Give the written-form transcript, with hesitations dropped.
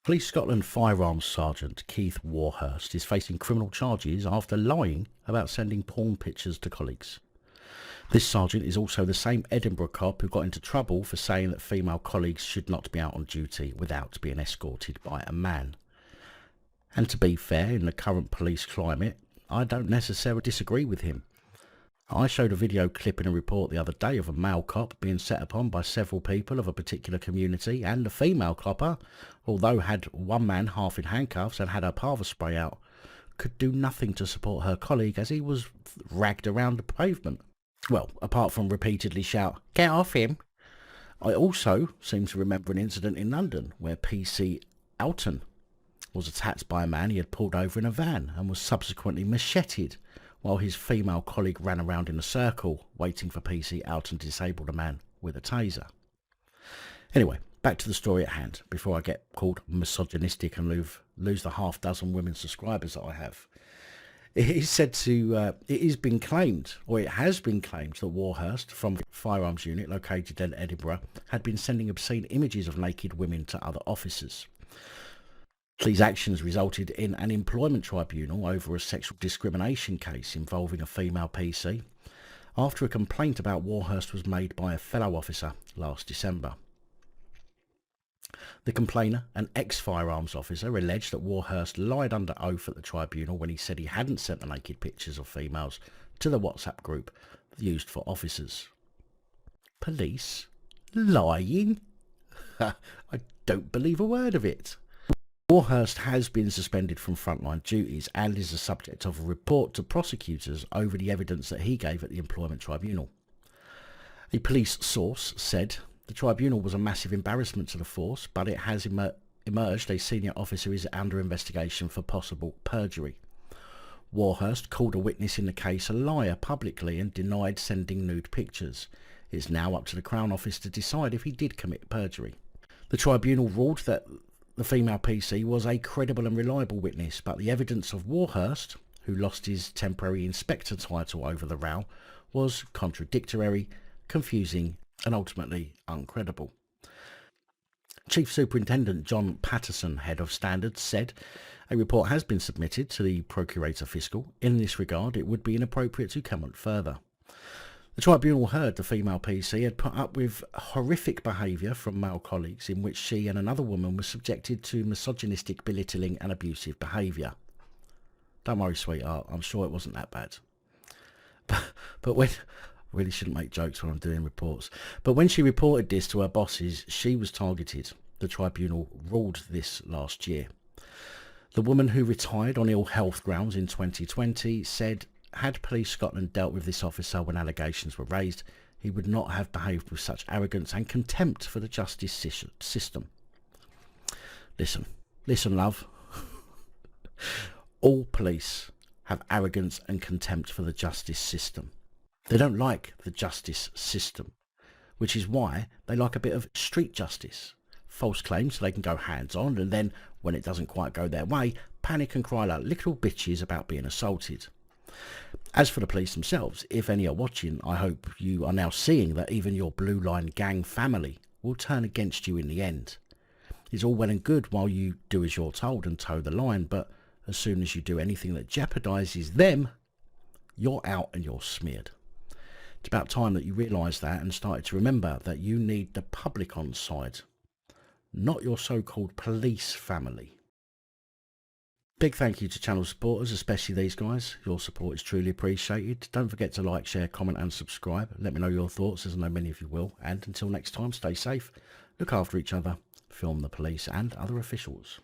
Police Scotland Firearms Sergeant Keith Warhurst is facing criminal charges after lying about sending porn pictures to colleagues. This sergeant is also the same Edinburgh cop who got into trouble for saying that female colleagues should not be out on duty without being escorted by a man. And to be fair, in the current police climate, I don't necessarily disagree with him. I showed a video clip in a report the other day of a male cop being set upon by several people of a particular community, and the female copper, although had one man half in handcuffs and had her parva spray out, could do nothing to support her colleague as he was ragged around the pavement. Well, apart from repeatedly shout, "Get off him!" I also seem to remember an incident in London where PC Alton was attacked by a man he had pulled over in a van and was subsequently macheted, while his female colleague ran around in a circle, waiting for PC Alton to disable the man with a taser. Anyway, back to the story at hand, before I get called misogynistic and lose the half dozen women subscribers that I have. It has been claimed that Warhurst, from the Firearms unit located in Edinburgh, had been sending obscene images of naked women to other officers. These actions resulted in an employment tribunal over a sexual discrimination case involving a female PC, after a complaint about Warhurst was made by a fellow officer last December. The complainer, an ex-firearms officer, alleged that Warhurst lied under oath at the tribunal when he said he hadn't sent the naked pictures of females to the WhatsApp group used for officers. Police? Lying? I don't believe a word of it. Warhurst has been suspended from frontline duties and is the subject of a report to prosecutors over the evidence that he gave at the employment tribunal. A police source said the tribunal was a massive embarrassment to the force, but it has emerged a senior officer is under investigation for possible perjury. Warhurst called a witness in the case a liar publicly and denied sending nude pictures. It's now up to the Crown Office to decide if he did commit perjury. The tribunal ruled that the female PC was a credible and reliable witness, but the evidence of Warhurst, who lost his temporary inspector title over the row, was contradictory, confusing and ultimately uncredible. Chief Superintendent John Patterson, head of standards, said a report has been submitted to the Procurator Fiscal. In this regard, it would be inappropriate to comment further. The tribunal heard the female PC had put up with horrific behaviour from male colleagues in which she and another woman were subjected to misogynistic, belittling and abusive behaviour. Don't worry, sweetheart, I'm sure it wasn't that bad. But when... I really shouldn't make jokes when I'm doing reports. But when she reported this to her bosses, she was targeted. The tribunal ruled this last year. The woman, who retired on ill health grounds in 2020, said, had Police Scotland dealt with this officer when allegations were raised, he would not have behaved with such arrogance and contempt for the justice system. Listen, love. All police have arrogance and contempt for the justice system. They don't like the justice system, which is why they like a bit of street justice. False claims so they can go hands-on, and then, when it doesn't quite go their way, panic and cry like little bitches about being assaulted. As for the police themselves, if any are watching, I hope you are now seeing that even your Blue Line gang family will turn against you in the end. It's all well and good while you do as you're told and toe the line, but as soon as you do anything that jeopardises them, you're out and you're smeared. It's about time that you realised that and started to remember that you need the public on side, not your so-called police family. Big thank you to channel supporters, especially these guys. Your support is truly appreciated. Don't forget to like, share, comment and subscribe. Let me know your thoughts, as I know many of you will. And until next time, stay safe, look after each other, film the police and other officials.